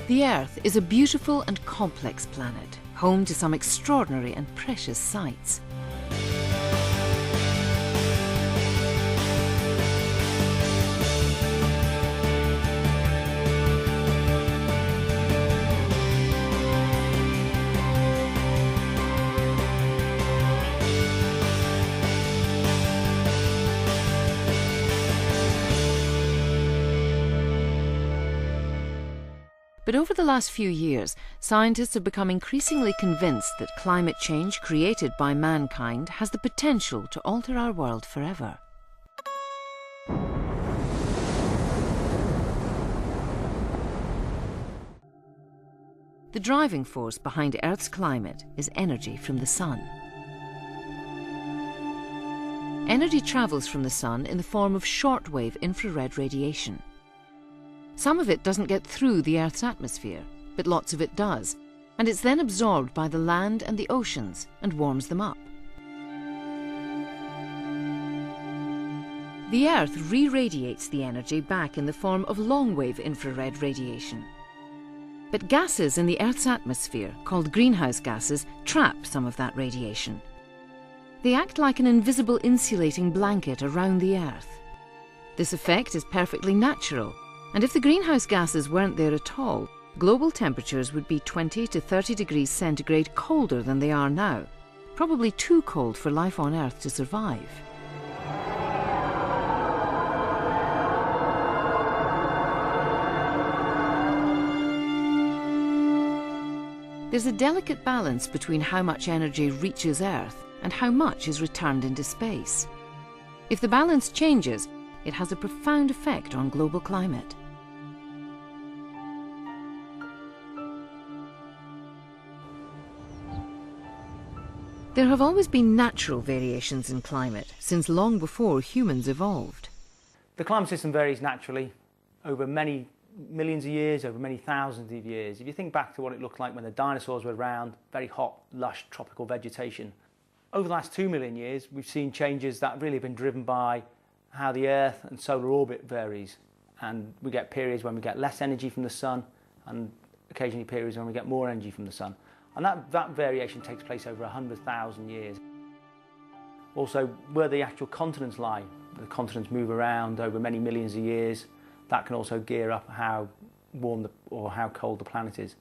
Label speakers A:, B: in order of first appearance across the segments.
A: The Earth is a beautiful and complex planet, home to some extraordinary and precious sights. But over the last few years, scientists have become increasingly convinced that climate change created by mankind has the potential to alter our world forever. The driving force behind Earth's climate is energy from the sun. Energy travels from the sun in the form of shortwave infrared radiation. Some of it doesn't get through the Earth's atmosphere, but lots of it does, and it's then absorbed by the land and the oceans and warms them up. The Earth re-radiates the energy back in the form of long-wave infrared radiation. But gases in the Earth's atmosphere, called greenhouse gases, trap some of that radiation. They act like an invisible insulating blanket around the Earth. This effect is perfectly natural, and if the greenhouse gases weren't there at all, global temperatures would be 20 to 30 degrees centigrade colder than they are now, probably too cold for life on Earth to survive. There's a delicate balance between how much energy reaches Earth and how much is returned into space. If the balance changes, it has a profound effect on global climate. There have always been natural variations in climate, since long before humans evolved.
B: The climate system varies naturally over many millions of years, over many thousands of years. If you think back to what it looked like when the dinosaurs were around, very hot, lush, tropical vegetation. Over the last 2 million years, we've seen changes that really have been driven by how the Earth and solar orbit varies. And we get periods when we get less energy from the sun, and occasionally periods when we get more energy from the sun. And that variation takes place over 100,000 years. Also, where the actual continents lie, the continents move around over many millions of years. That can also gear up how warm or how cold the planet is.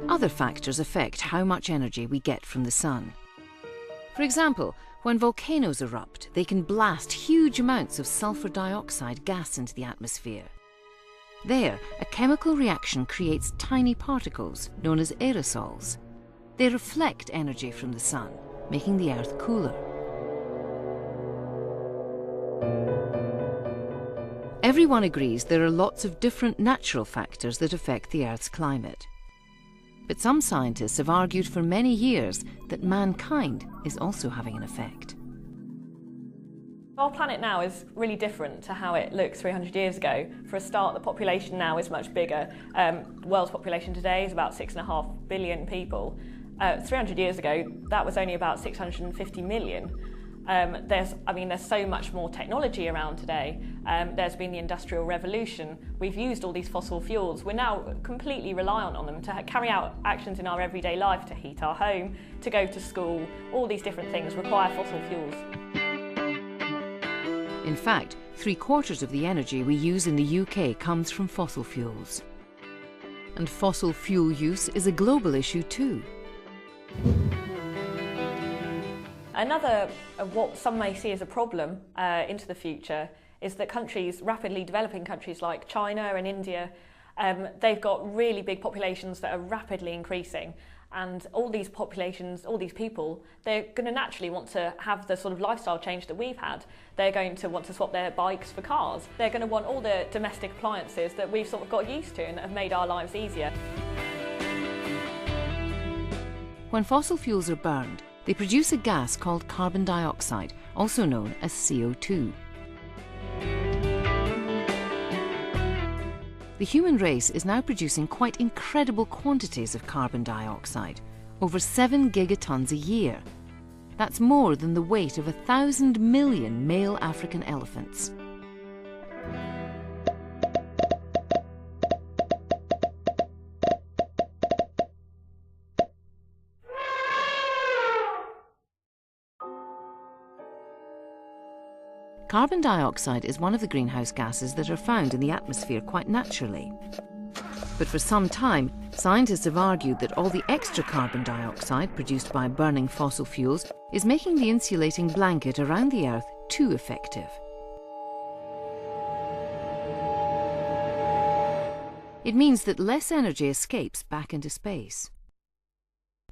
A: Other factors affect how much energy we get from the sun. For example, when volcanoes erupt, they can blast huge amounts of sulfur dioxide gas into the atmosphere. There, a chemical reaction creates tiny particles, known as aerosols. They reflect energy from the sun, making the Earth cooler. Everyone agrees there are lots of different natural factors that affect the Earth's climate. But some scientists have argued for many years that mankind is also having an effect.
C: Our planet now is really different to how it looked 300 years ago. For a start, the population now is much bigger. The world's population today is about 6.5 billion people. 300 years ago, that was only about 650 million. There's so much more technology around today. There's been the Industrial Revolution. We've used all these fossil fuels. We're now completely reliant on them to carry out actions in our everyday life, to heat our home, to go to school. All these different things require fossil fuels.
A: In fact, 3/4 of the energy we use in the UK comes from fossil fuels. And fossil fuel use is a global issue too.
C: Another, what some may see as a problem into the future, is that rapidly developing countries like China and India, they've got really big populations that are rapidly increasing. And all these populations, all these people, they're going to naturally want to have the sort of lifestyle change that we've had. They're going to want to swap their bikes for cars. They're going to want all the domestic appliances that we've sort of got used to and that have made our lives easier.
A: When fossil fuels are burned, they produce a gas called carbon dioxide, also known as CO2. The human race is now producing quite incredible quantities of carbon dioxide, over 7 gigatons a year. That's more than the weight of 1,000 million male African elephants. carbon dioxide is one of the greenhouse gases that are found in the atmosphere quite naturally. But for some time, scientists have argued that all the extra carbon dioxide produced by burning fossil fuels is making the insulating blanket around the Earth too effective. It means that less energy escapes back into space.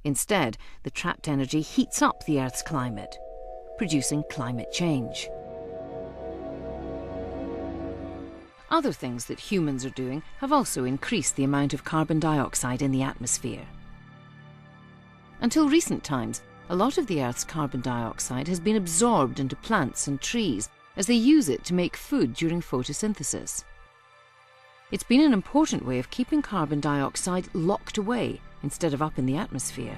A: Instead, the trapped energy heats up the Earth's climate, producing climate change. Other things that humans are doing have also increased the amount of carbon dioxide in the atmosphere. Until recent times, a lot of the Earth's carbon dioxide has been absorbed into plants and trees as they use it to make food during photosynthesis. It's been an important way of keeping carbon dioxide locked away instead of up in the atmosphere.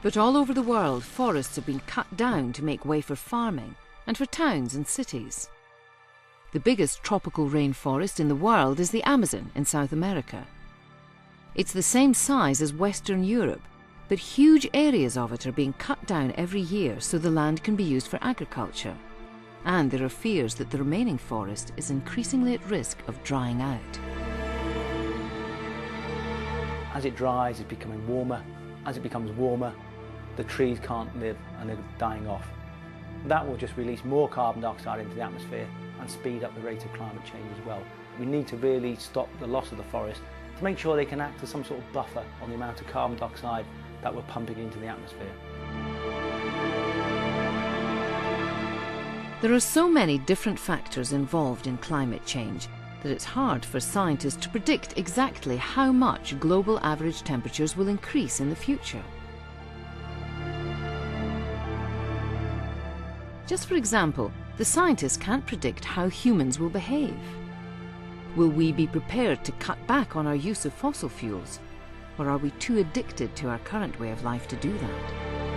A: But all over the world, forests have been cut down to make way for farming and for towns and cities. The biggest tropical rainforest in the world is the Amazon in South America. It's the same size as Western Europe, but huge areas of it are being cut down every year so the land can be used for agriculture. And there are fears that the remaining forest is increasingly at risk of drying out.
B: As it dries, it's becoming warmer. As it becomes warmer, the trees can't live and they're dying off. That will just release more carbon dioxide into the atmosphere and speed up the rate of climate change as well. We need to really stop the loss of the forest to make sure they can act as some sort of buffer on the amount of carbon dioxide that we're pumping into the atmosphere.
A: There are so many different factors involved in climate change that it's hard for scientists to predict exactly how much global average temperatures will increase in the future. Just for example, the scientists can't predict how humans will behave. Will we be prepared to cut back on our use of fossil fuels? Or are we too addicted to our current way of life to do that?